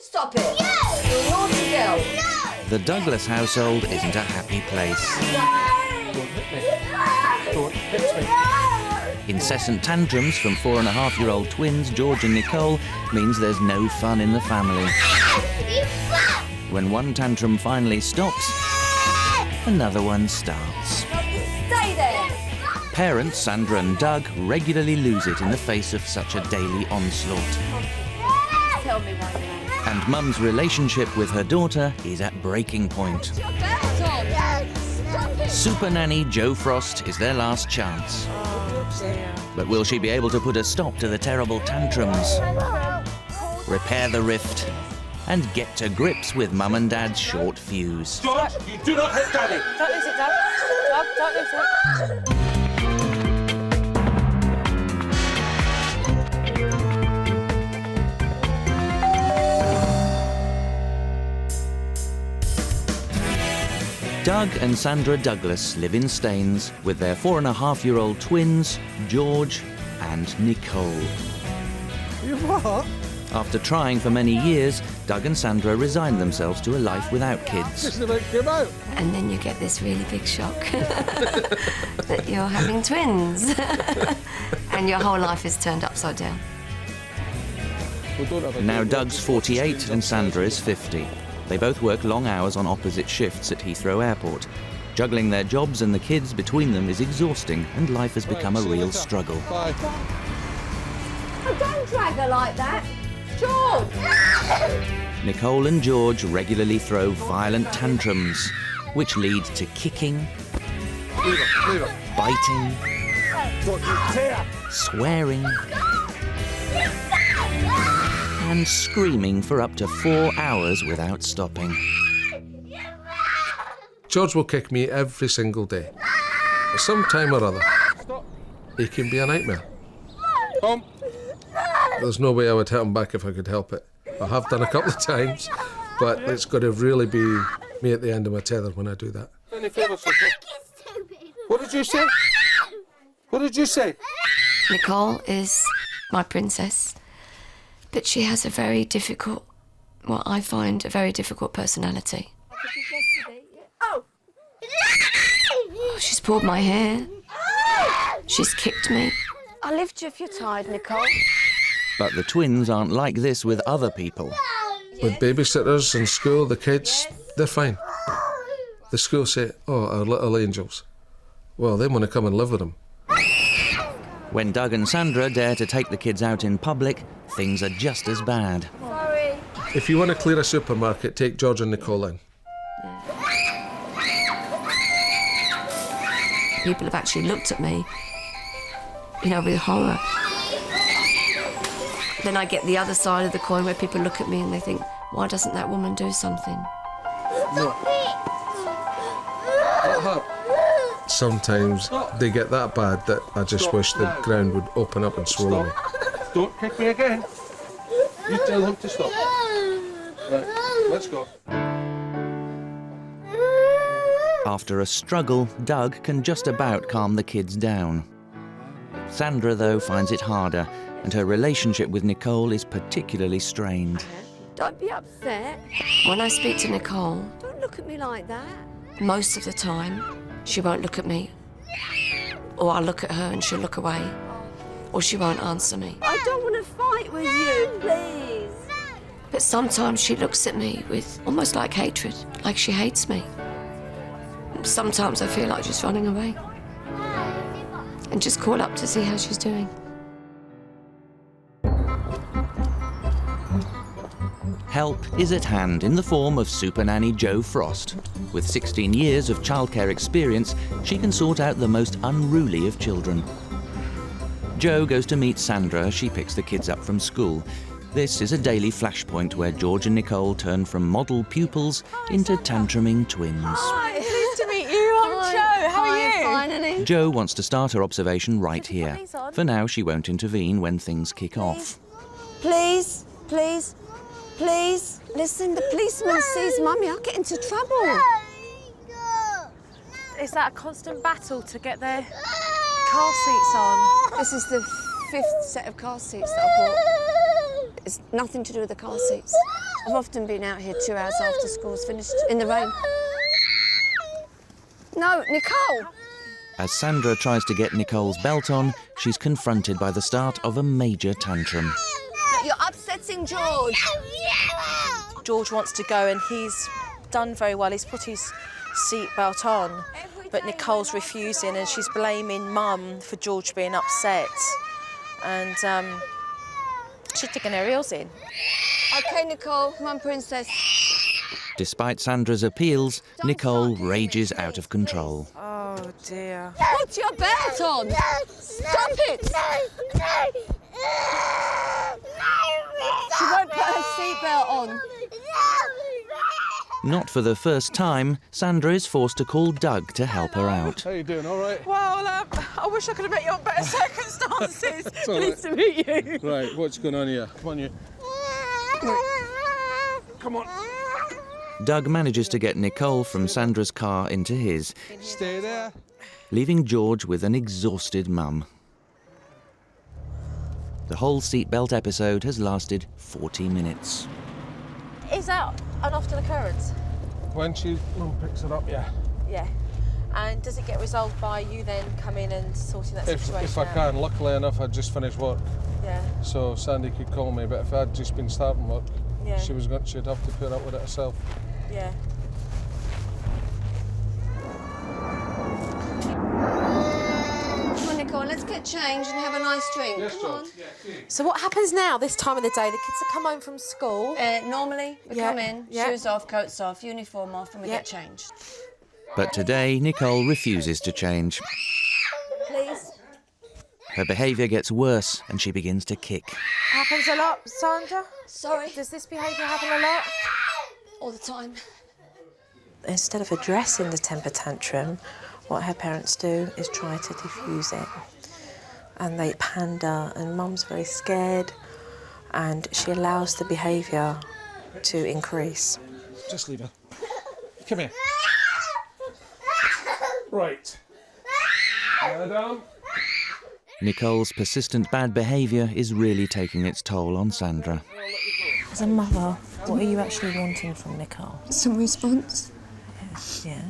Stop it! Yes! You're a naughty girl. No! The Douglas household isn't a happy place. Don't hit me. Incessant tantrums from 4.5-year-old twins George and Nicole means there's no fun in the family. When one tantrum finally stops, another one starts. Stay there! Parents Sandra and Doug regularly lose it in the face of such a daily onslaught. Tell me why you're And Mum's relationship with her daughter is at breaking point. Supernanny Jo Frost is their last chance. But will she be able to put a stop to the terrible tantrums, repair the rift, and get to grips with Mum and Dad's short fuse? George, you do not hit Daddy. Don't lose it, Doug. Doug, don't lose it. Doug and Sandra Douglas live in Staines with their 4.5-year-old twins, George and Nicole. You what? After trying for many years, Doug and Sandra resigned themselves to a life without kids. Just about came out. And then you get this really big shock that you're having twins. And your whole life is turned upside down. Now Doug's 48 and Sandra is 50. They both work long hours on opposite shifts at Heathrow Airport. Juggling their jobs and the kids between them is exhausting, and life has become a real struggle. Bye. Oh, don't drag her like that. George! Nicole and George regularly throw violent tantrums, which lead to kicking, Leave it. biting, Don't you dare. swearing, and screaming for up to 4 hours without stopping. George will kick me every single day. Sometime or other. He can be a nightmare. There's no way I would hit him back if I could help it. I have done a couple of times, but it's got to really be me at the end of my tether when I do that. What did you say? What did you say? Nicole is my princess, but she has a very difficult, what I find a very difficult personality. Oh! Oh, she's pulled my hair. She's kicked me. I'll lift you if you're tired, Nicole. But the twins aren't like this with other people. With babysitters in school, the kids, they're fine. The school say, oh, our little angels. Well, they want to come and live with them. When Doug and Sandra dare to take the kids out in public, things are just as bad. Sorry. If you want to clear a supermarket, take George and Nicole in. People have actually looked at me, with horror. Then I get the other side of the coin where people look at me and they think, why doesn't that woman do something? Sometimes they get that bad that I just wish the ground would open up and swallow me. Don't kick me again. You tell him to stop. Right, let's go. After a struggle, Doug can just about calm the kids down. Sandra, though, finds it harder, and her relationship with Nicole is particularly strained. Don't be upset. When I speak to Nicole, Don't look at me like that. most of the time, she won't look at me. Or I'll look at her and she'll look away. Or she won't answer me. I don't want to fight with you, please. But sometimes she looks at me with almost like hatred, like she hates me. Sometimes I feel like just running away and just call up to see how she's doing. Help is at hand in the form of Supernanny Jo Frost. With 16 years of childcare experience, she can sort out the most unruly of children. Jo goes to meet Sandra as she picks the kids up from school. This is a daily flashpoint where George and Nicole turn from model pupils into tantruming twins. Hi, pleased to meet you. I'm Jo. How are you? Finally. Jo wants to start her observation right here. For now, she won't intervene when things kick off. Please, please, please. Listen, the policeman sees Mummy. I'll get into trouble. Is that a constant battle to get their car seats on? This is the 5th set of car seats that I bought. It's nothing to do with the car seats. I've often been out here 2 hours after school's finished, in the rain. No, Nicole! As Sandra tries to get Nicole's belt on, she's confronted by the start of a major tantrum. You're upsetting George. George wants to go and he's done very well. He's put his seatbelt on, but Nicole's refusing and she's blaming Mum for George being upset. And she's taking her heels in. OK, Nicole, come on, princess. Despite Sandra's appeals, Nicole rages out of control. Oh, dear. Put your belt on! Stop it! She won't put her seatbelt on. No. Not for the first time, Sandra is forced to call Doug to help her out. How you doing? All right? Well, I wish I could have met you on better circumstances. all right. Pleased to meet you. Right, what's going on here? Come on, you. Come on. Doug manages to get Nicole from Sandra's car into his, Stay there. leaving George with an exhausted mum. The whole seatbelt episode has lasted 40 minutes. Is that an often occurrence? When she picks it up, yeah. Yeah. And does it get resolved by you then coming and sorting that situation If I out? can, luckily enough, I'd just finished work, Yeah. so Sandy could call me. But if I'd just been starting work, Yeah. she'd have to put up with it herself. Yeah. Come on, Nicole, let's get changed and have a nice drink. Yes, Come on. George. So what happens now, this time of the day? The kids have come home from school. Normally, we Yeah, come in, yeah. shoes off, coats off, uniform off, and we Yeah. get changed. But today, Nicole refuses to change. Please. Her behaviour gets worse and she begins to kick. Happens a lot, Sandra? Sorry. Does this behaviour happen a lot? All the time. Instead of addressing the temper tantrum, what her parents do is try to diffuse it. And they pander, and Mum's very scared, and she allows the behaviour to increase. Just leave her. Come here. Right. Lie down. Nicole's persistent bad behaviour is really taking its toll on Sandra. As a mother, what are you actually wanting from Nicole? Some response, Yeah.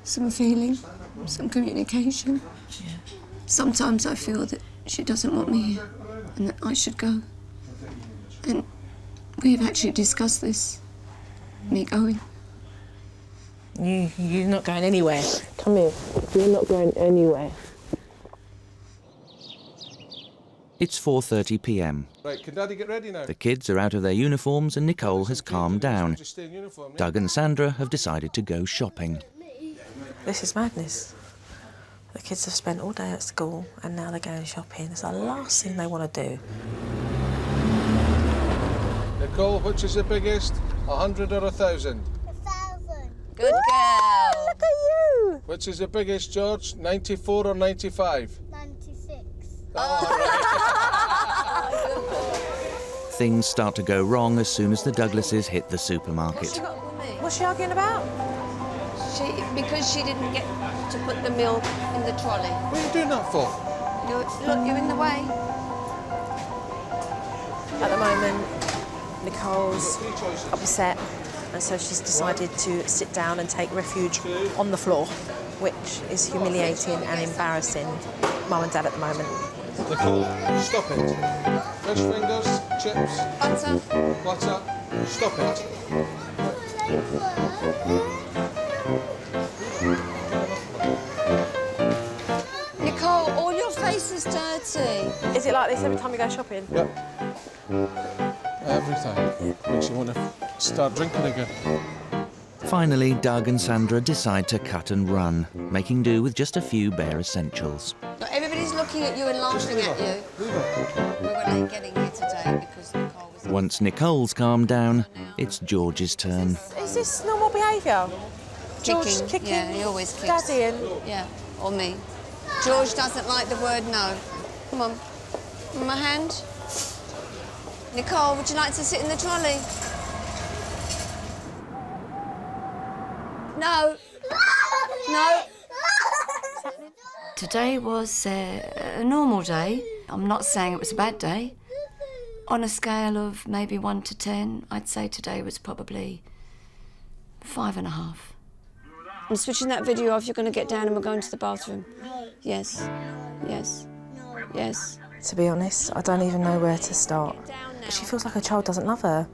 some feeling, some communication. Yeah. Sometimes I feel that she doesn't want me here and that I should go. And we've actually discussed this, me going. You're not going anywhere. Come here. You're not going anywhere. It's 4:30 p.m. Right, can Daddy get ready now? The kids are out of their uniforms and Nicole has calmed down. Just stay in uniform, yeah? Doug and Sandra have decided to go shopping. This is madness. The kids have spent all day at school and now they're going shopping. It's the last thing they want to do. Nicole, which is the biggest? 100 or 1,000? 1,000. Good girl. Look at you! Which is the biggest, George? 94 or 95? 96. Things start to go wrong as soon as the Douglases hit the supermarket. What's she arguing about? Because she didn't get to put the milk in the trolley. What are you doing that for? Look, you're in the way. At the moment, Nicole's upset, and so she's decided to sit down and take refuge on the floor, which is humiliating and embarrassing Mum and Dad at the moment. Nicole, stop it. Fish fingers, chips, Butter. butter. Stop it. Nicole, all your face is dirty. Is it like this every time you go shopping? Yep. Every time. Makes you want to start drinking again. Finally, Doug and Sandra decide to cut and run, making do with just a few bare essentials. Look, everybody's looking at you and laughing at you. We were late getting here today because Nicole was... Once Nicole's calmed down, it's George's turn. Is this normal behaviour? George kicking Yeah, he always kicks. Daddy and... Yeah, or me. George doesn't like the word no. Come on. My hand. Nicole, would you like to sit in the trolley? No. No. Today was a normal day. I'm not saying it was a bad day. On a scale of maybe 1 to 10, I'd say today was probably 5.5. I'm switching that video off. You're going to get down and we're going to the bathroom. Yes, yes, yes. To be honest, I don't even know where to start. She feels like her child doesn't love her.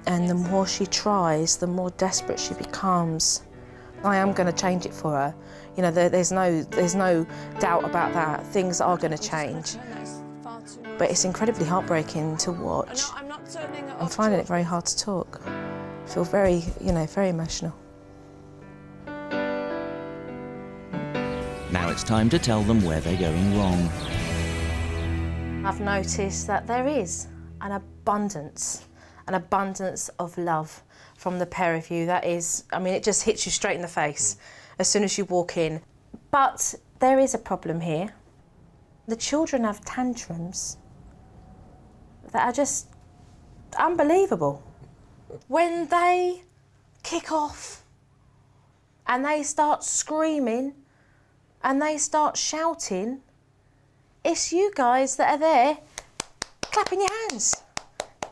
And the more she tries, the more desperate she becomes. I am going to change it for her. You know, there's no doubt about that. Things are going to change. But it's incredibly heartbreaking to watch. I'm finding it very hard to talk. I feel very, very emotional. Now it's time to tell them where they're going wrong. I've noticed that there is an abundance of love from the pair of you. That is, I mean, it just hits you straight in the face as soon as you walk in. But there is a problem here. The children have tantrums that are just unbelievable. When they kick off and they start screaming and they start shouting, it's you guys that are there clapping your hands,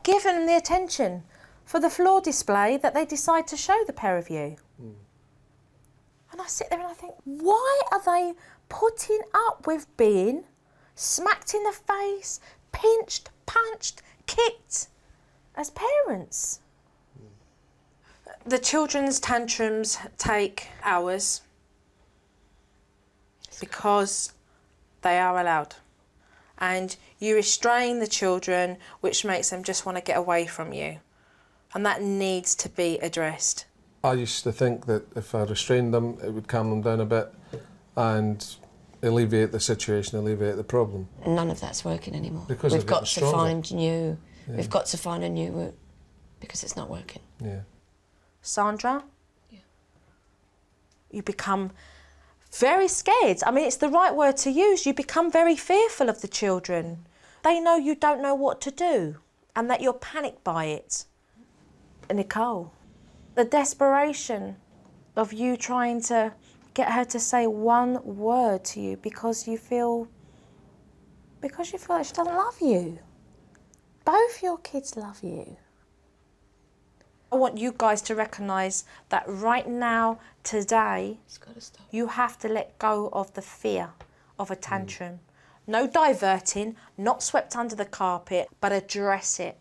giving them the attention for the floor display that they decide to show the pair of you. And I sit there and I think, why are they putting up with being smacked in the face, pinched, punched, kicked as parents? The children's tantrums take hours because they are allowed. And you restrain the children, which makes them just want to get away from you. And that needs to be addressed. I used to think that if I restrained them, it would calm them down a bit and alleviate the situation, alleviate the problem. None of that's working anymore. Because we've got to find Yeah. We've got to find a new route because it's not working. Yeah. Sandra, you become very scared. I mean, it's the right word to use. You become very fearful of the children. They know you don't know what to do and that you're panicked by it. And Nicole, the desperation of you trying to get her to say one word to you because you feel like she doesn't love you. Both your kids love you. I want you guys to recognise that right now, today, you have to let go of the fear of a tantrum. No diverting, not swept under the carpet, but address it.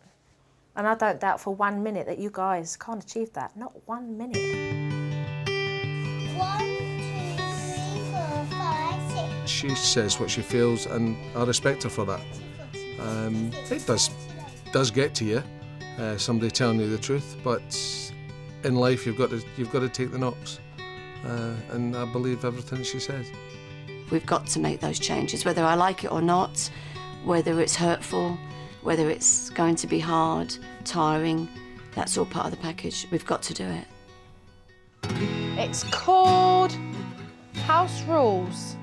And I don't doubt for 1 minute that you guys can't achieve that. Not 1 minute. 1, 2, 3, 4, 5, 6. She says what she feels, and I respect her for that. It does get to you, somebody telling you the truth, but in life you've got to take the knocks, and I believe everything she says. We've got to make those changes, whether I like it or not, whether it's hurtful, whether it's going to be hard, tiring. That's all part of the package. We've got to do it. It's called House Rules.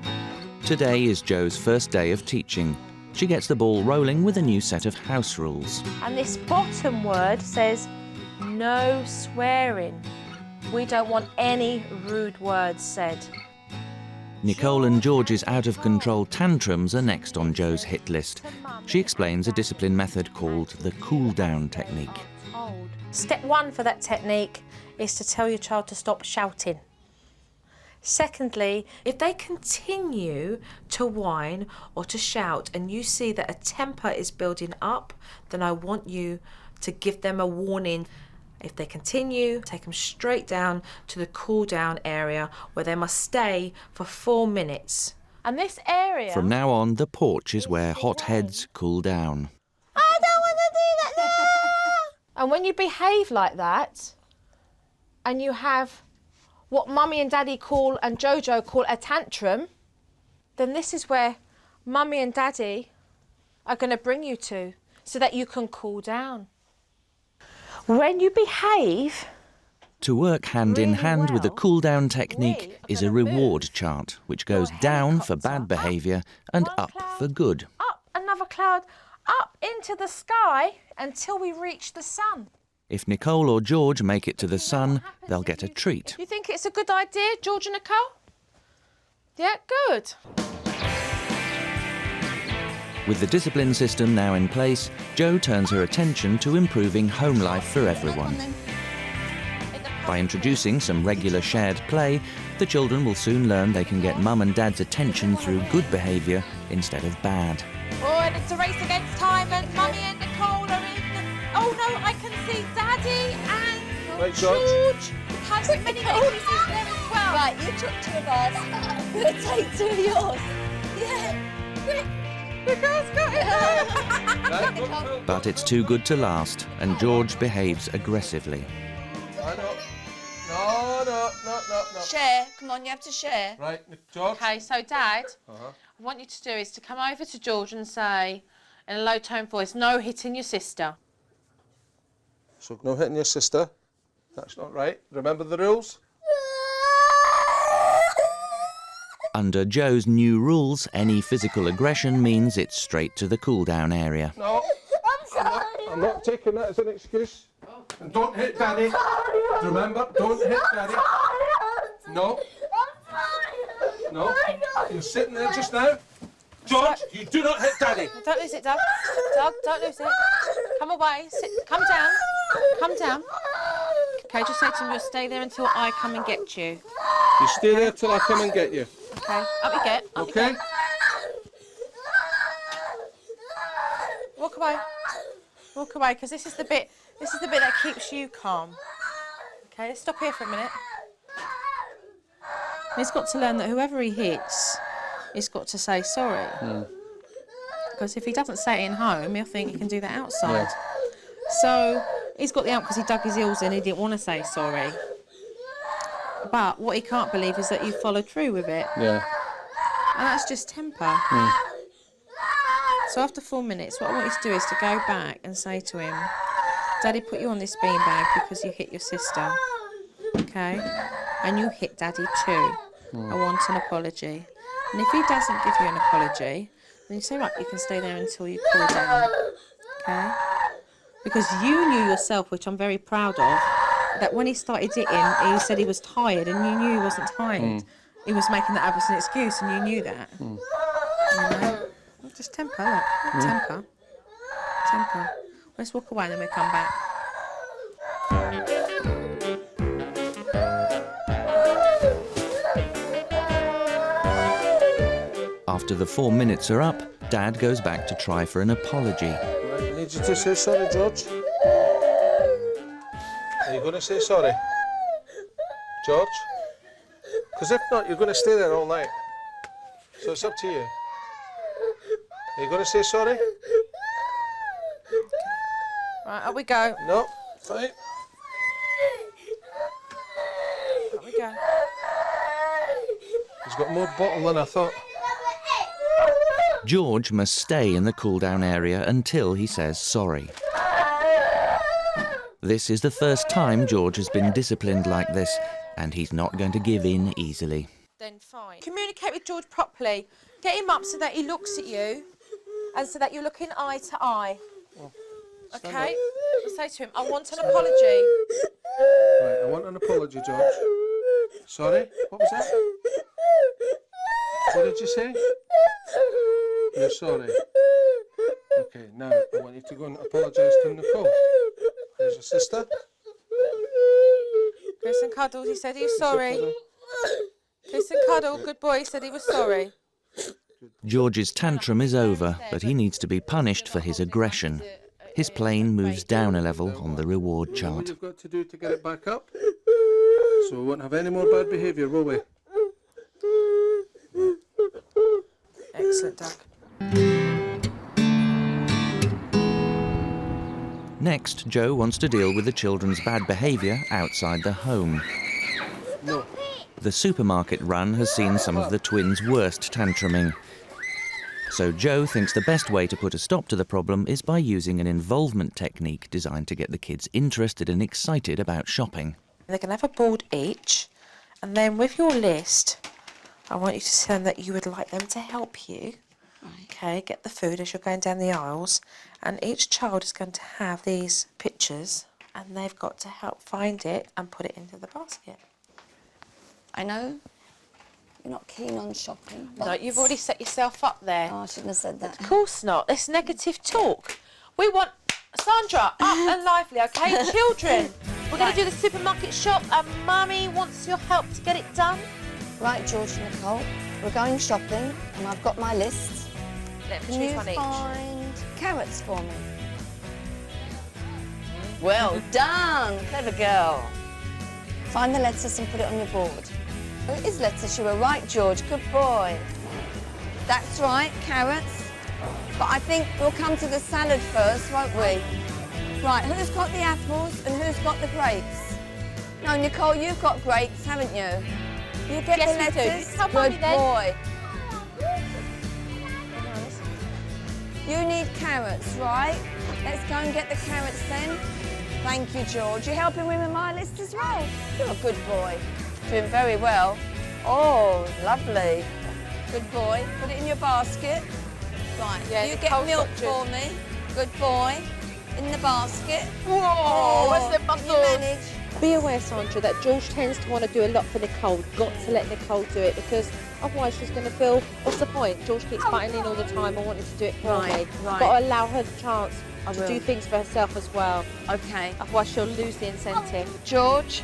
Today is Jo's first day of teaching. She gets the ball rolling with a new set of house rules. And this bottom word says no swearing. We don't want any rude words said. Nicole and George's out-of-control tantrums are next on Jo's hit list. She explains a discipline method called the cool-down technique. Step 1 for that technique is to tell your child to stop shouting. Secondly, if they continue to whine or to shout and you see that a temper is building up, then I want you to give them a warning. If they continue, take them straight down to the cool down area where they must stay for 4 minutes. And this area... From now on, the porch is where hot heads cool down. I don't want to do that now! And when you behave like that, and you have what Mummy and Daddy call and Jojo call a tantrum, then this is where Mummy and Daddy are going to bring you to so that you can cool down. When you behave... To work hand in hand with the cool-down technique is a reward chart, which goes down for bad behaviour and up for good. Up another cloud, up into the sky until we reach the sun. If Nicole or George make it to the sun, they'll get a treat. You think it's a good idea, George and Nicole? Yeah, good. With the discipline system now in place, Jo turns her attention to improving home life for everyone. By introducing some regular shared play, the children will soon learn they can get Mum and Dad's attention through good behaviour instead of bad. Oh, and it's a race against time, and Mummy and Nicole are in the... Oh no, I can see Daddy and George have so many necklaces there as well. Right, you took 2 of ours. I'm going to take 2 of yours. Yeah, quick. Nicole's got it. But it's too good to last, and George behaves aggressively. No. Share. Come on, you have to share. Right, George. Okay, so Dad, what I want you to do is to come over to George and say, in a low-tone voice, no hitting your sister. So no hitting your sister. That's not right. Remember the rules? Under Jo's new rules, any physical aggression means it's straight to the cool-down area. No. I'm not taking that as an excuse. And don't hit Daddy. Remember, don't hit Daddy. No. No. You're sitting there just now. George, you do not hit Daddy. Don't lose it, Doug. Doug, don't lose it. Come away. Sit. Come down. Come down. Okay, just say to him, you'll stay there until I come and get you. You stay there till I come and get you. Okay. Up you get. Up you Okay? get. Walk away. Walk away, because this is the bit that keeps you calm. Okay, let's stop here for a minute. He's got to learn that whoever he hits, he's got to say sorry. Because if he doesn't say it in home, he'll think he can do that outside. So he's got the out because he dug his heels in, he didn't want to say sorry. But what he can't believe is that you followed through with it. Yeah. And that's just temper. So after 4 minutes, what I want you to do is to go back and say to him, Daddy put you on this beanbag because you hit your sister, okay? And you hit Daddy too. I want an apology. And if he doesn't give you an apology, then you say, right, you can stay there until you cool down, okay? Because you knew yourself, which I'm very proud of, that when he started hitting, he said he was tired, and you knew he wasn't tired. He was making that up as an excuse, and you knew that. You know? Just temper, look. Temper. Temper. Let's walk away and then we'll come back. After the 4 minutes are up, Dad goes back to try for an apology. Right, I need you to say sorry, George. Are you going to say sorry? George? Because if not, you're going to stay there all night. So it's up to you. Are you going to say sorry? Right, up we go. No, fine. Up we go. He's got more bottle than I thought. George must stay in the cool-down area until he says sorry. This is the first time George has been disciplined like this, and he's not going to give in easily. Then fine. Communicate with George properly. Get him up so that he looks at you and so that you're looking eye to eye. Okay? Say to him, I want an apology. Right, I want an apology, George. Sorry? What was that? What did you say? You're sorry. Okay, now I want you to go and apologise to Nicole. There's your sister. Kiss and cuddle, he said he was sorry. Kiss and cuddle, good boy, he said he was sorry. George's tantrum is over, but he needs to be punished for his aggression. His plane moves down a level on the reward What chart. you've got to do to get it back up. So we won't have any more bad behaviour, will we? Excellent, Doug. Next, Jo wants to deal with the children's bad behaviour outside the home. No. The supermarket run has seen some of the twins' worst tantruming. So Jo thinks the best way to put a stop to the problem is by using an involvement technique designed to get the kids interested and excited about shopping. They're going to have a board each, and then with your list, I want you to tell them that you would like them to help you. Okay, get the food as you're going down the aisles, and each child is going to have these pictures, and they've got to help find it and put it into the basket. I know You're not keen on shopping. No, you've already set yourself up there. Oh, I shouldn't have said that. Of course not. It's negative talk. We want Sandra up and lively, okay? Children, we're going to do the supermarket shop and Mummy wants your help to get it done. Right, George and Nicole, we're going shopping and I've got my list. Can you find carrots for me? Well done, clever girl. Find the lettuce and put it on your board. Oh, it is lettuce, you were right, George, good boy. That's right, carrots. But I think we'll come to the salad first, won't we? Right, who's got the apples and who's got the grapes? No, Nicole, you've got grapes, haven't you? You get the lettuce. Good boy. You need carrots, right? Let's go and get the carrots then. Thank you, George. You're helping me with my list as well. You're a good boy. Doing very well. Oh, lovely. Good boy. Put it in your basket. Right, yeah, you get milk for me. Good boy. In the basket. Whoa, where's the bundle? You manage. Be aware, Sandra, that George tends to want to do a lot for Nicole. You've got to let Nicole do it because otherwise she's going to feel, what's the point? George keeps butting in all the time and wanting to do it for me. Right. Got to allow her the chance to do things for herself as well. Okay. Otherwise she'll lose the incentive. George,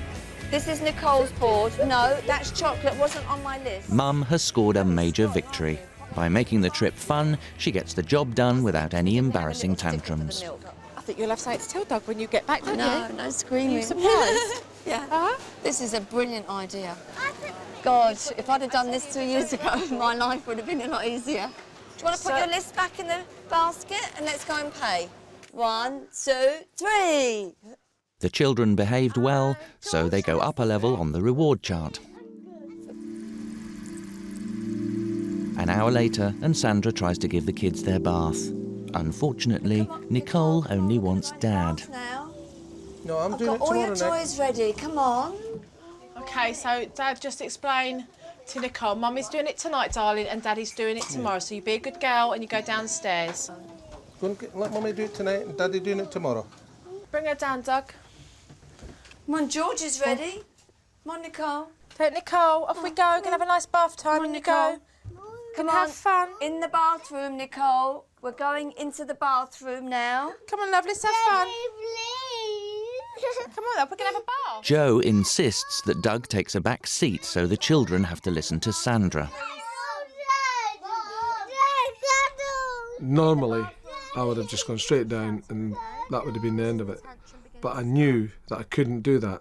this is Nicole's board. No, that's chocolate. Wasn't on my list. Mum has scored a major victory. By making the trip fun, she gets the job done without any embarrassing tantrums. I think you'll have something to tell Doug when you get back, don't you? No screaming. Are you surprised? Yeah. This is a brilliant idea. God, if I'd have done this 2 years ago, my life would have been a lot easier. Do you want to put your list back in the basket and let's go and pay? 1, 2, 3. The children behaved well, so they go up a level on the reward chart. An hour later, and Sandra tries to give the kids their bath. Unfortunately, Nicole only wants Dad. Now. No, I'm I've doing got it all tomorrow your night. toys ready. Come on. Okay, so Dad, just explain to Nicole. Mummy's doing it tonight, darling, and Daddy's doing it tomorrow. So you be a good girl and you go downstairs. Go and let Mummy do it tonight and Daddy doing it tomorrow. Bring her down, Doug. Come on, George is ready. Come on, Nicole. Take Nicole, off we go. Gonna have a nice bath time and you go. Come on. Have fun. In the bathroom, Nicole. We're going into the bathroom now. Come on, love, let's have fun. Come on, love, we're gonna have a bath. Joe insists that Doug takes a back seat so the children have to listen to Sandra. Normally, I would have just gone straight down and that would have been the end of it. But I knew that I couldn't do that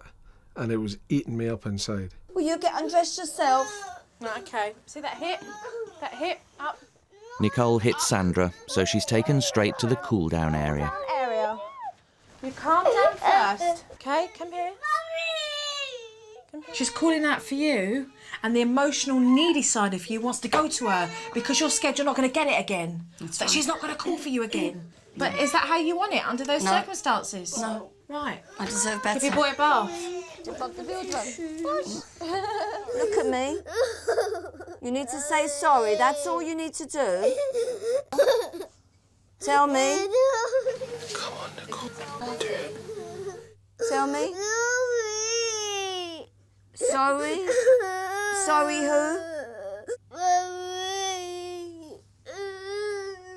and it was eating me up inside. Will you get undressed yourself? Okay, see that hip? That hip, up. Nicole hits Sandra, so she's taken straight to the cool-down area. You calm down first, okay? Come here. Come here. She's calling out for you, and the emotional, needy side of you wants to go to her because you're scared you're not going to get it again. That she's not going to call for you again. But is that how you want it under those circumstances? No. Right. I deserve better. Give your boy a bath. Look at me. You need to say sorry. That's all you need to do. Tell me. Come on, Nicole. Do it. Tell me. Sorry? Sorry who?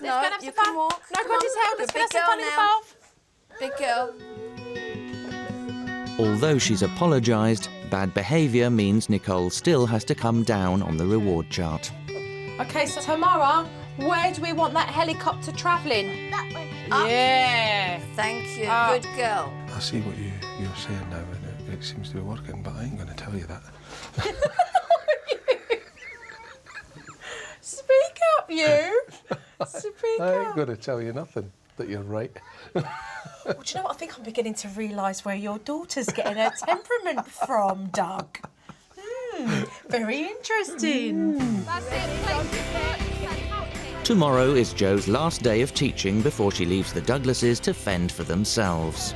No, you can walk. No, Come on. Quentin's held. Let's You're a get us some fun in the bath. Big girl. Although she's apologised, bad behaviour means Nicole still has to come down on the reward chart. Okay, so Tamara, where do we want that helicopter travelling? That way. Yeah. Thank you. Up. Good girl. I see what you're saying now and it seems to be working, but I ain't going to tell you that. Speak up, you. Speak I ain't up. going to tell you nothing, that you're right. Well, do you know what? I think I'm beginning to realise where your daughter's getting her temperament from, Doug. Very interesting. Tomorrow is Joe's last day of teaching before she leaves the Douglases to fend for themselves.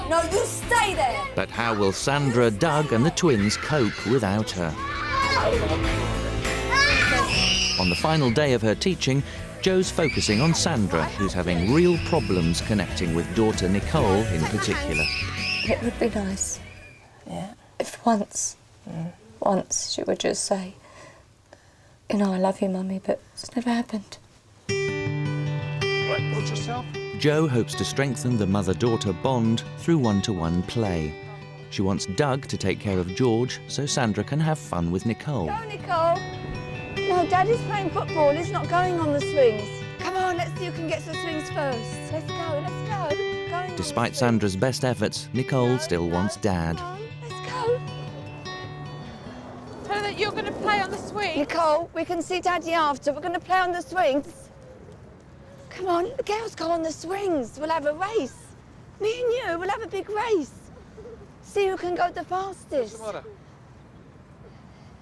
No, you stay there. But how will Sandra, Doug and the twins cope without her? On the final day of her teaching, Joe's focusing on Sandra, who's having real problems connecting with daughter Nicole in particular. It would be nice. Yeah. If once once she would just say, you know, I love you, Mummy, but it's never happened. Right, watch yourself. Jo hopes to strengthen the mother-daughter bond through one-to-one play. She wants Doug to take care of George so Sandra can have fun with Nicole. Go, Nicole. No, Daddy's playing football. He's not going on the swings. Come on, let's see who can get some swings first. Let's go, let's go. Going Despite Sandra's best efforts, Nicole still wants Dad. Let's go. Tell her that you're going to play on the swing. Nicole, we can see Daddy after. We're going to play on the swings. Come on, the girls go on the swings. We'll have a race. Me and you, we'll have a big race. See who can go the fastest. What's the matter?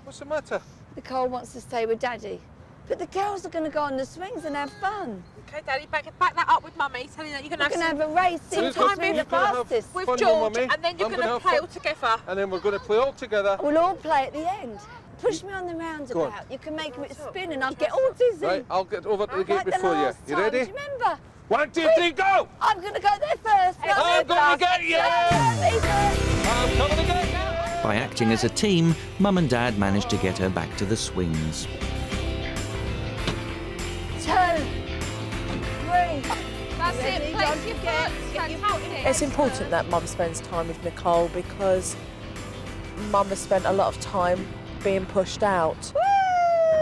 What's the matter? Nicole wants to stay with Daddy. But the girls are going to go on the swings and have fun. Okay, Daddy, back that up with Mummy, telling her that you're going to We're going to have a race. See who can swing the fastest. with fun with George, Mummy. and then you're I'm going to gonna play have all fun. together. And then we're going to play all together. We'll all play at the end. Push me on the roundabout. You can make it spin and I'll get all dizzy. Right, I'll get over to the gate Like the before you. last You time, ready? do you remember? 1, 2, 3, go! I'm going to go there first. I'm going to get you! I'm coming to get you! By acting as a team, Mum and Dad managed to get her back to the swings. 2, 3. That's it, place your foot. Fantastic. It's important that Mum spends time with Nicole because Mum has spent a lot of time being pushed out.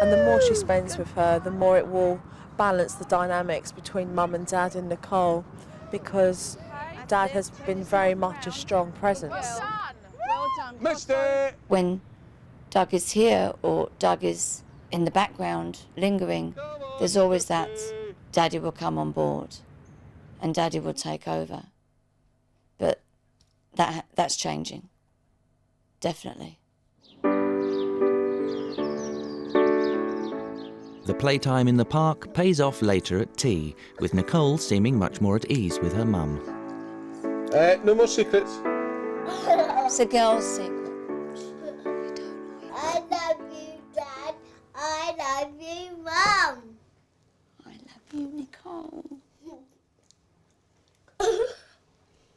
And the more she spends with her, the more it will balance the dynamics between Mum and Dad and Nicole, because Dad has been very much a strong presence. Well done. Missed it! When Doug is here or Doug is in the background lingering, there's always that Daddy will come on board and Daddy will take over. But that's changing, definitely. The playtime in the park pays off later at tea, with Nicole seeming much more at ease with her mum. No more secrets. It's a girl's secret. I love you, Dad. I love you, Mum. I love you, Nicole.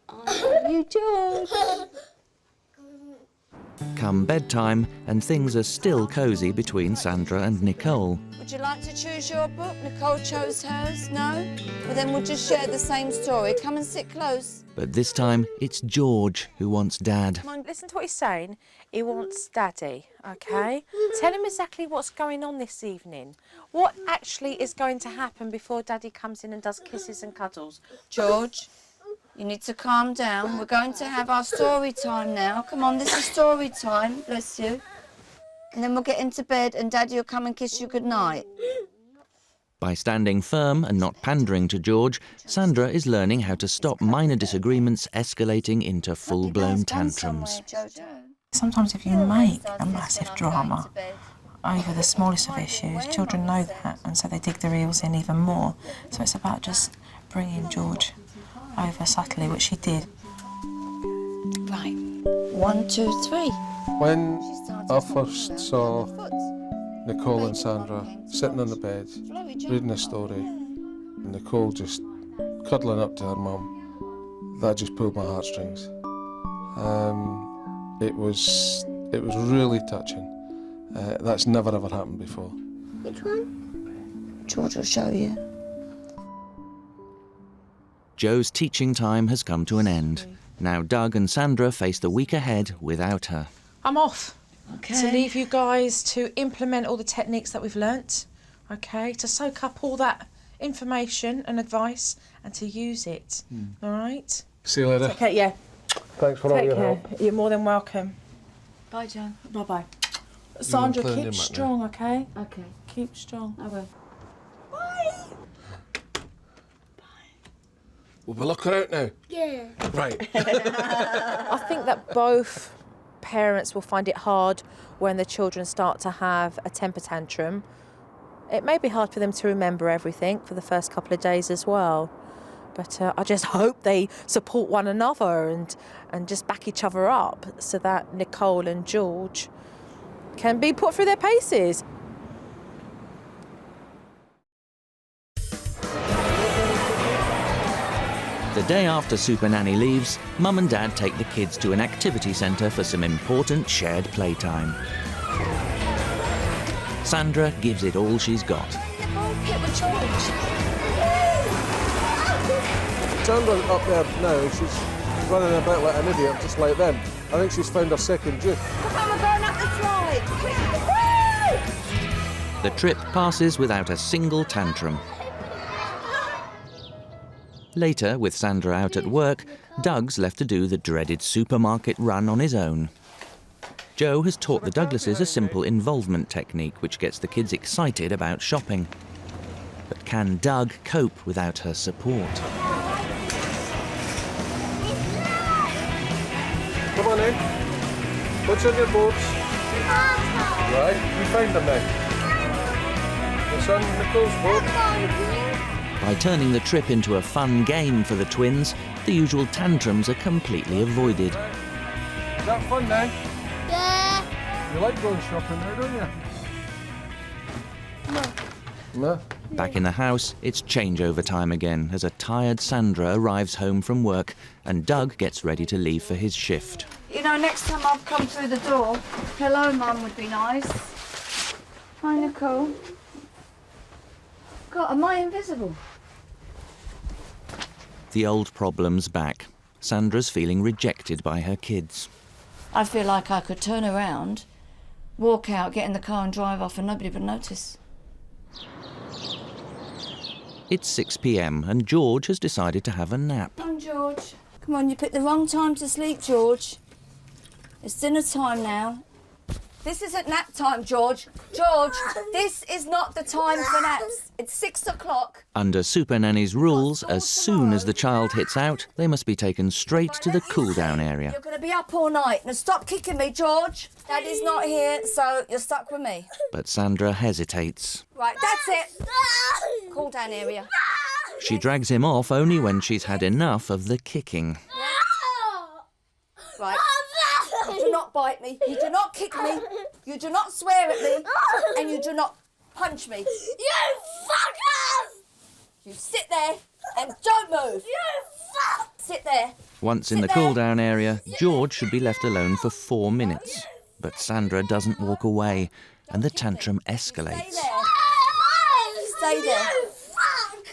I love you, George. Come bedtime, and things are still cosy between Sandra and Nicole. Would you like to choose your book? Nicole chose hers. No? Well, then we'll just share the same story. Come and sit close. But this time, it's George who wants Dad. Come on, listen to what he's saying. He wants Daddy, okay? Tell him exactly what's going on this evening. What actually is going to happen before Daddy comes in and does kisses and cuddles? George, you need to calm down. We're going to have our story time now. Come on, this is story time. Bless you. And then we'll get into bed and Daddy will come and kiss you goodnight. By standing firm and not pandering to George, Sandra is learning how to stop minor disagreements escalating into full-blown tantrums. Sometimes if you make a massive drama over the smallest of issues, children know that, and so they dig their heels in even more. So it's about just bringing George over subtly, which she did. Right. 1, 2, 3. When I first saw Nicole and Sandra sitting on the bed, reading a story, and Nicole just cuddling up to her mum, that just pulled my heartstrings. It was really touching. That's never ever happened before. Which one? George will show you. Jo's teaching time has come to an end. Now Doug and Sandra face the week ahead without her. I'm off. Okay. To leave you guys to implement all the techniques that we've learnt, okay? To soak up all that information and advice and to use it, all right? See you later. Okay, yeah. Thanks for all Take your care. help. You're more than welcome. Bye, Joe. Bye-bye. Sandra, playing keep him, strong, okay? Okay, Keep strong. I will. Will we lock her out now? Yeah. Right. I think that both parents will find it hard when the children start to have a temper tantrum. It may be hard for them to remember everything for the first couple of days as well. But I just hope they support one another and just back each other up so that Nicole and George can be put through their paces. The day after Supernanny leaves, Mum and Dad take the kids to an activity centre for some important shared playtime. Sandra gives it all she's got. Sandra's up there now, she's running about like an idiot, just like them. I think she's found her second due. Come on, we're going up the slide. The trip passes without a single tantrum. Later, with Sandra out at work, Doug's left to do the dreaded supermarket run on his own. Jo has taught the Douglases a simple involvement technique which gets the kids excited about shopping. But can Doug cope without her support? Come on in. What's on your boats? Right, you find them now. It's on Nicole's boat. By turning the trip into a fun game for the twins, the usual tantrums are completely avoided. Is that fun now? Yeah. You like going shopping now, don't you? No. Back in the house, it's changeover time again as a tired Sandra arrives home from work and Doug gets ready to leave for his shift. You know, next time I've come through the door, hello, Mum, would be nice. Hi, Nicole. God, am I invisible? The old problem's back. Sandra's feeling rejected by her kids. I feel like I could turn around, walk out, get in the car and drive off and nobody would notice. It's 6 p.m. and George has decided to have a nap. Come on, George. Come on, you picked the wrong time to sleep, George. It's dinner time now. This isn't nap time, George. George, this is not the time for naps. It's 6 o'clock. Under Supernanny's rules, as soon as the child hits out, they must be taken straight to the cool-down area. You're going to be up all night. Now stop kicking me, George. Daddy's not here, so you're stuck with me. But Sandra hesitates. Right, that's it. Cool-down area. She drags him off only when she's had enough of the kicking. Right. You do not bite me. You do not kick me. You do not swear at me. And you do not punch me. You fuckers! You sit there and don't move. You fuck! Sit there. Once in the cool-down area, George should be left alone for 4 minutes. But Sandra doesn't walk away, and the tantrum escalates. Stay there. Stay there. You fuck!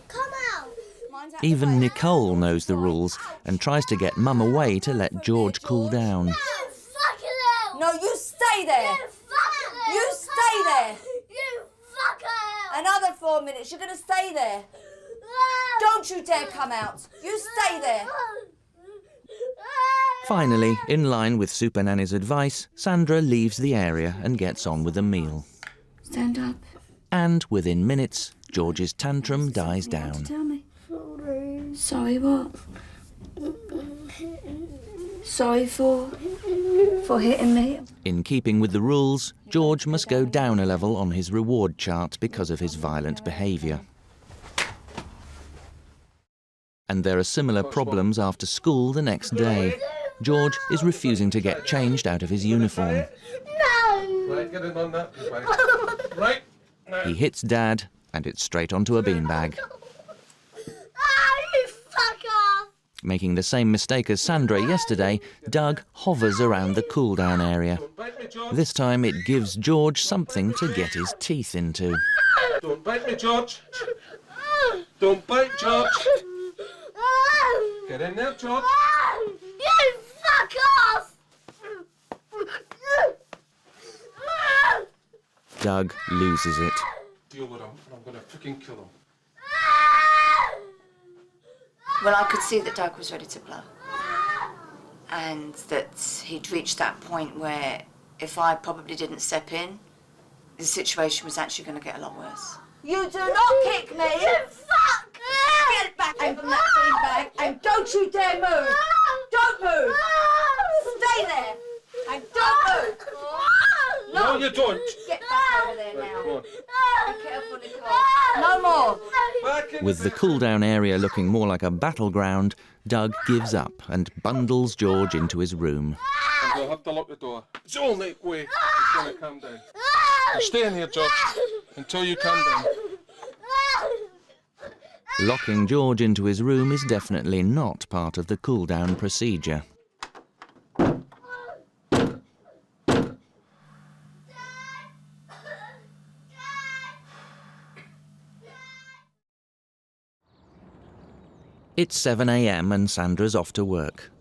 Come out! Mine's out the Even way. Nicole knows the rules and tries to get Mum away to let George cool down. You fucking hell! No, you stay there. You fucking You stay there. You fucker! Another 4 minutes. You're going to stay there. Don't you dare come out. You stay there. Finally, in line with Supernanny's advice, Sandra leaves the area and gets on with the meal. Stand up. And within minutes, George's tantrum dies down. Tell me. Sorry, what? Sorry for hitting me? In keeping with the rules, George must go down a level on his reward chart because of his violent behaviour. And there are similar problems after school the next day. George is refusing to get changed out of his uniform. No! Right, get in on that. Right. He hits Dad, and it's straight onto a beanbag. You fucker! Making the same mistake as Sandra yesterday, Doug hovers around the cool-down area. Bite me, George. This time it gives George something to get his teeth into. Don't bite me, George. Don't bite, George. Get in there, George. You fuck off! Doug loses it. Deal with him, and I'm gonna freaking kill him. Well, I could see that Doug was ready to blow. And that he'd reached that point where if I probably didn't step in, the situation was actually going to get a lot worse. You do not kick me. You fuck! Get back from that beanbag and don't you dare move. Don't move. Stay there and don't move. No, you don't. Get back over there Right, now. come on. Be careful, Nicole. No more. Back in With the cool-down area looking more like a battleground, Doug gives up and bundles George into his room. And we'll have to lock the door. It's the only way he's gonna calm down. You stay in here, George, until you calm down. Locking George into his room is definitely not part of the cool-down procedure. It's 7 a.m. and Sandra's off to work.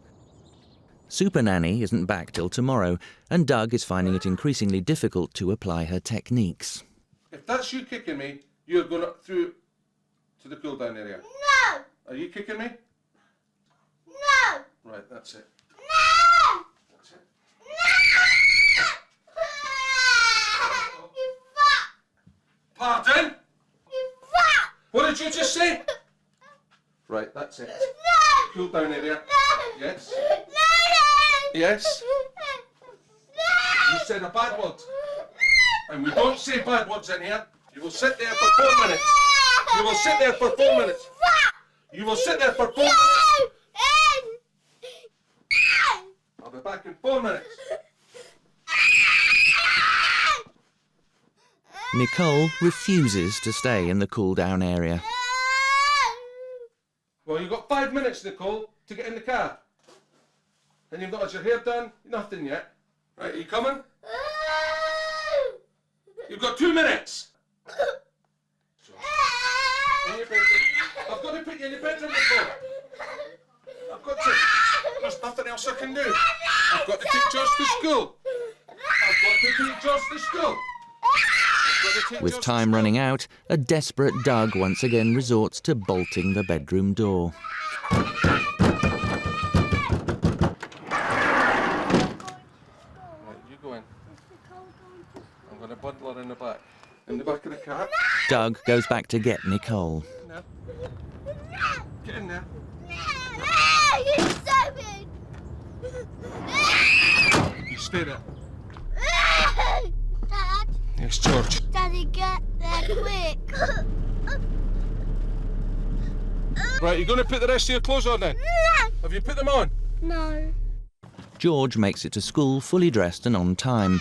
Supernanny isn't back till tomorrow, and Doug is finding it increasingly difficult to apply her techniques. If that's you kicking me, you're going up through to the cool down area. No! Are you kicking me? No! Right, that's it. No! That's it. No! You fuck! Pardon? You fuck! What did you just say? Right, that's it. No! Cool down area. No! Yes. No! No! Yes. No! You said a bad word. And we don't say bad words in here. You will sit there for 4 minutes. You will sit there for 4 minutes. You will sit there for 4 minutes. I'll be back in 4 minutes. Nicole refuses to stay in the cool-down area. Well, you've got 5 minutes, Nicole, to get in the car. And you've not had your hair done? Nothing yet. Right, are you coming? You've got 2 minutes. In your bedroom. I've got to put you in your bedroom, Nicole. I've got to. There's nothing else I can do. I've got to take Josh to school. I've got to take Josh to school. With time running out, a desperate Doug once again resorts to bolting the bedroom door. Right, you go in. I'm going to bundle her in the back. In the back of the car. Doug goes back to get Nicole. Get in there. You're stupid! You stay there. Dad, Yes, George. Daddy, get there quick. Right, you're going to put the rest of your clothes on then? Have you put them on? No. George makes it to school fully dressed and on time,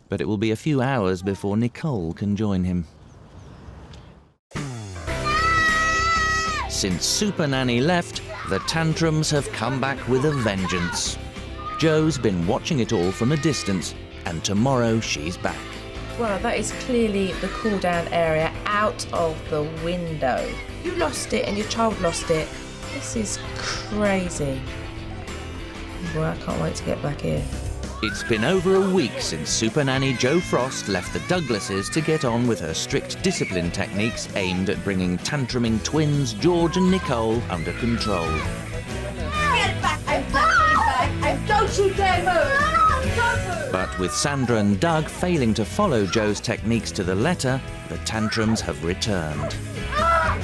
but it will be a few hours before Nicole can join him. Since Supernanny left, the tantrums have come back with a vengeance. Jo's been watching it all from a distance, and tomorrow she's back. Well, that is clearly the cool-down area out of the window. You lost it and your child lost it. This is crazy. Well, I can't wait to get back here. It's been over a week since Supernanny Jo Frost left the Douglases to get on with her strict discipline techniques aimed at bringing tantruming twins George and Nicole under control. Get back! I'm back! And don't you dare move! Don't move! But with Sandra and Doug failing to follow Jo's techniques to the letter, the tantrums have returned. Right.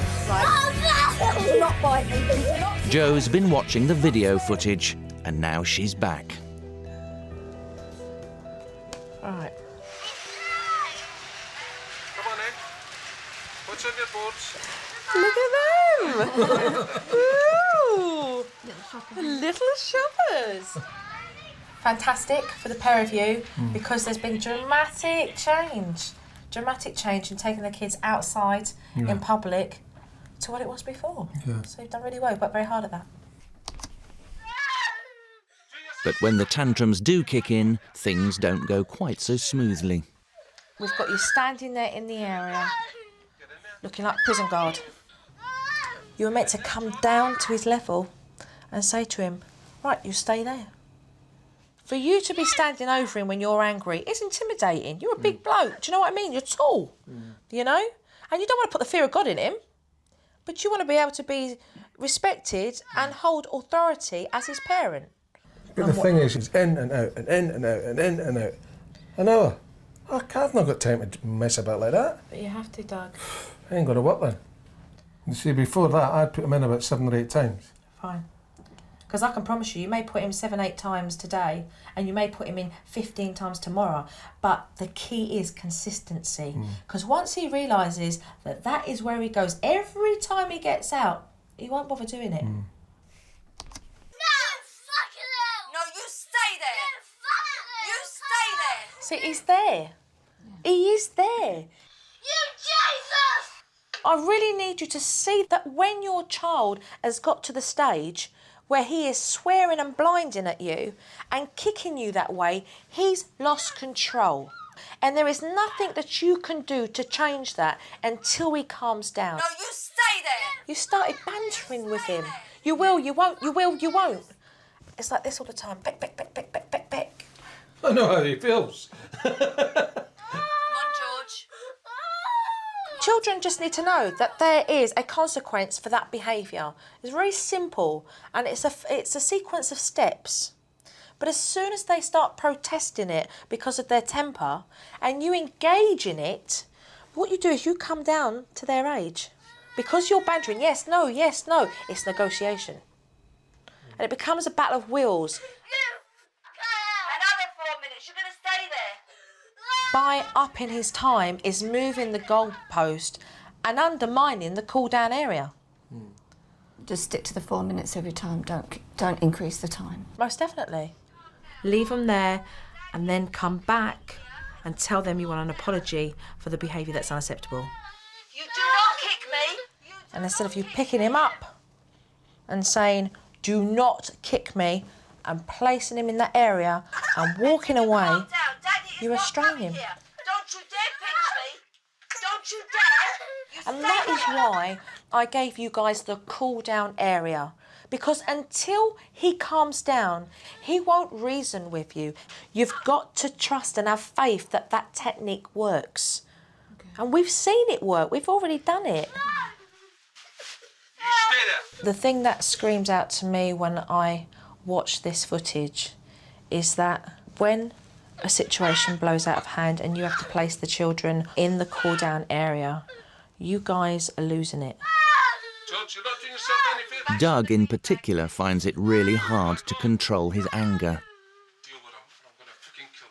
Do not bite me. Do not. Jo's been watching the video footage, and now she's back. Right. Come on in. What's on your boards? Look at them! Ooh! Little shoppers. Fantastic for the pair of you because there's been dramatic change in taking the kids outside in public to what it was before. Yeah. So you've done really well. You've worked very hard at that. But when the tantrums do kick in, things don't go quite so smoothly. We've got you standing there in the area, looking like a prison guard. You were meant to come down to his level and say to him, right, you stay there. For you to be standing over him when you're angry is intimidating. You're a big bloke, do you know what I mean? You're tall, you know? And you don't want to put the fear of God in him, but you want to be able to be respected and hold authority as his parent. But the thing is, he's in and out and in and out and in and out. An hour. I've not got time to mess about like that. But you have to, Doug. I ain't got to work then. You see, before that, I'd put him in about 7 or 8 times. Fine. Because I can promise you may put him 7, 8 times today and you may put him in 15 times tomorrow. But the key is consistency. Because once he realises that that is where he goes, every time he gets out, he won't bother doing it. See, he's there. He is there. You Jesus! I really need you to see that when your child has got to the stage where he is swearing and blinding at you and kicking you that way, he's lost control. And there is nothing that you can do to change that until he calms down. No, you stay there. You started bantering with him. You will, you won't, you will, you won't. It's like this all the time. Beck, beck, beck, beck, beck, beck, beck. I know how he feels. Come on, George. Children just need to know that there is a consequence for that behaviour. It's very simple, and it's a sequence of steps. But as soon as they start protesting it because of their temper, and you engage in it, what you do is you come down to their age. Because you're bantering, yes, no, it's negotiation. And it becomes a battle of wills. Another 4 minutes, you're going to stay there. By upping his time is moving the goalpost and undermining the cool-down area. Just stick to the 4 minutes every time. Don't increase the time. Most definitely. Leave them there and then come back and tell them you want an apology for the behaviour that's unacceptable. You do not kick me. And instead of you picking him up and saying, do not kick me, and placing him in that area and walking away, you restrain him. Don't you dare pinch me. Don't you dare. And that is why I gave you guys the cool down area. Because until he calms down, he won't reason with you. You've got to trust and have faith that that technique works. Okay. And we've seen it work. We've already done it. The thing that screams out to me when I watch this footage is that when a situation blows out of hand and you have to place the children in the cool down area, you guys are losing it. George, you're not doing yourself any favours. Doug, in particular, finds it really hard to control his anger. Deal with him, and I'm going to freaking kill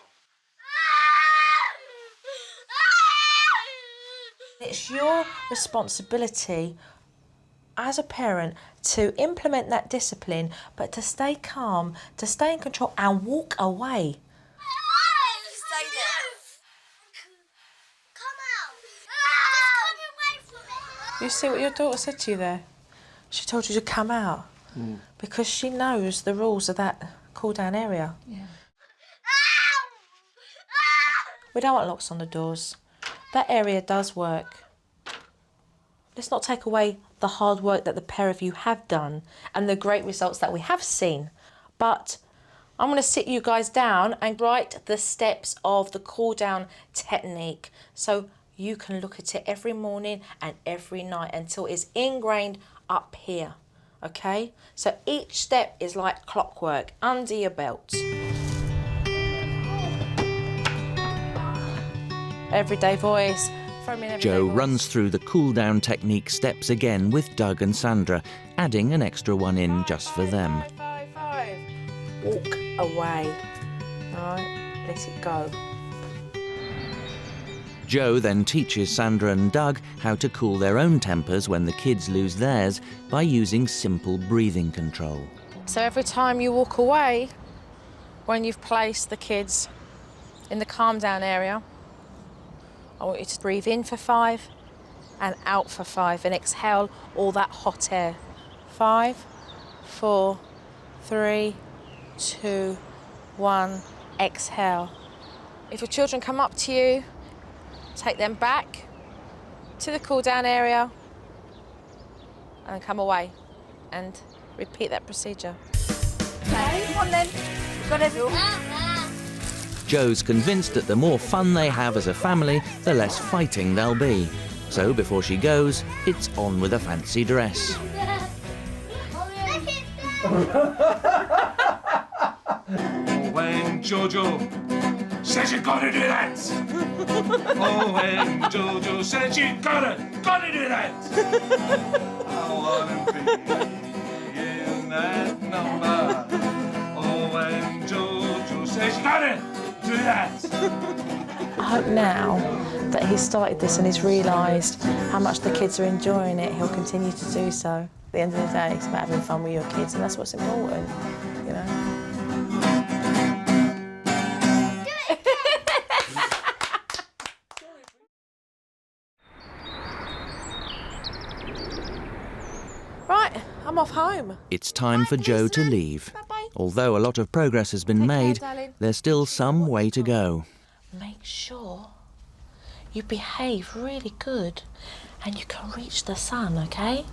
him. It's your responsibility as a parent to implement that discipline, but to stay calm, to stay in control and walk away. Stay there. Come out. Just come away from it. You see what your daughter said to you there? She told you to come out because she knows the rules of that cool-down area. Yeah. We don't want locks on the doors. That area does work. Let's not take away the hard work that the pair of you have done and the great results that we have seen. But I'm going to sit you guys down and write the steps of the cool-down technique so you can look at it every morning and every night until it's ingrained up here, okay? So each step is like clockwork under your belt. Everyday voice. Jo runs through the cool-down technique steps again with Doug and Sandra, adding an extra one in just for them. 5, 5, 5. Walk away. All right, let it go. Jo then teaches Sandra and Doug how to cool their own tempers when the kids lose theirs by using simple breathing control. So every time you walk away, when you've placed the kids in the calm down area, I want you to breathe in for 5 and out for 5 and exhale all that hot air. 5, 4, 3, 2, 1, exhale. If your children come up to you, take them back to the cool down area and come away and repeat that procedure. Okay, come on then. We've got everyone. Jo's convinced that the more fun they have as a family, the less fighting there'll be. So before she goes, it's on with a fancy dress. When Jojo says you gotta do that. Oh, when Jojo says you gotta do that. I wanna be in that number. Oh, when Jojo says you gotta do that. I hope now that he's started this and he's realised how much the kids are enjoying it, he'll continue to do so. At the end of the day, it's about having fun with your kids, and that's what's important, you know. Right, I'm off home. It's time for Jo to leave. Bye-bye. Although a lot of progress has been Take care, made, darling. there's still some way to go. Make sure you behave really good and you can reach the sun, okay?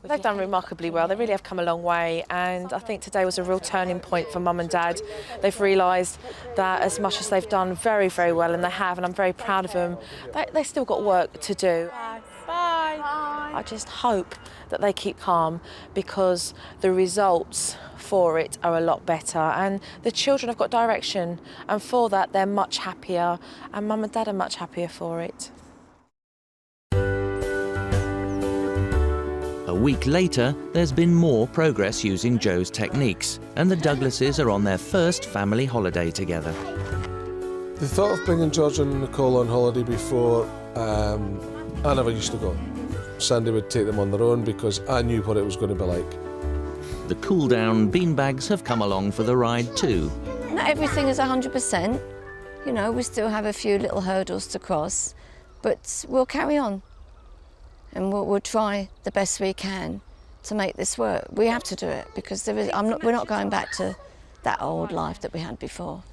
They've done remarkably well. They really have come a long way, and I think today was a real turning point for Mum and Dad. They've realised that as much as they've done very, very well, and they have, and I'm very proud of them, they've still got work to do. Bye. Bye. Bye. I just hope that they keep calm, because the results for it are a lot better, and the children have got direction, and for that they're much happier, and Mum and Dad are much happier for it. A week later, there's been more progress using Jo's techniques, and the Douglases are on their first family holiday together. The thought of bringing George and Nicole on holiday before, I never used to go. Sandy would take them on their own because I knew what it was going to be like. The cool-down beanbags have come along for the ride too. Not everything is 100%. You know, we still have a few little hurdles to cross, but we'll carry on. And we'll try the best we can to make this work. We have to do it, because we're not going back to that old life that we had before.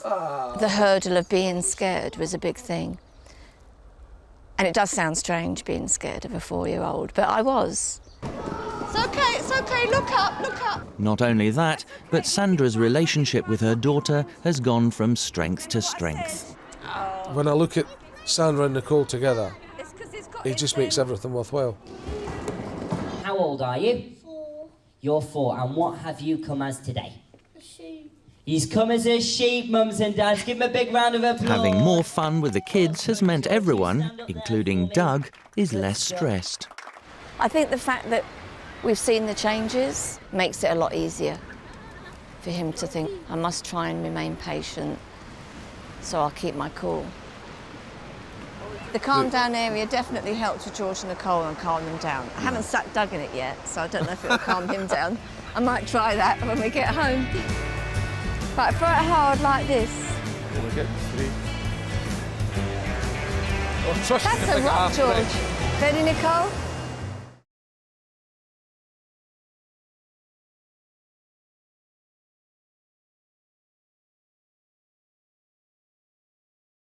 The hurdle of being scared was a big thing. And it does sound strange being scared of a 4-year-old, but I was. It's okay, look up, look up. Not only that, but Sandra's relationship with her daughter has gone from strength to strength. When I look at Sandra and Nicole together, it just makes everything worthwhile. How old are you? 4. You're 4, and what have you come as today? A sheep. He's come as a sheep, mums and dads. Give him a big round of applause. Having more fun with the kids has meant everyone, including Doug, is less stressed. I think the fact that we've seen the changes makes it a lot easier for him to think, I must try and remain patient, so I'll keep my cool. The calm down area definitely helped with George and Nicole and calm them down. I haven't stuck Doug in it yet, so I don't know if it'll calm him down. I might try that when we get home. But throw it hard like this. We'll get 3. Oh, That's a rock, George. Ready, Nicole?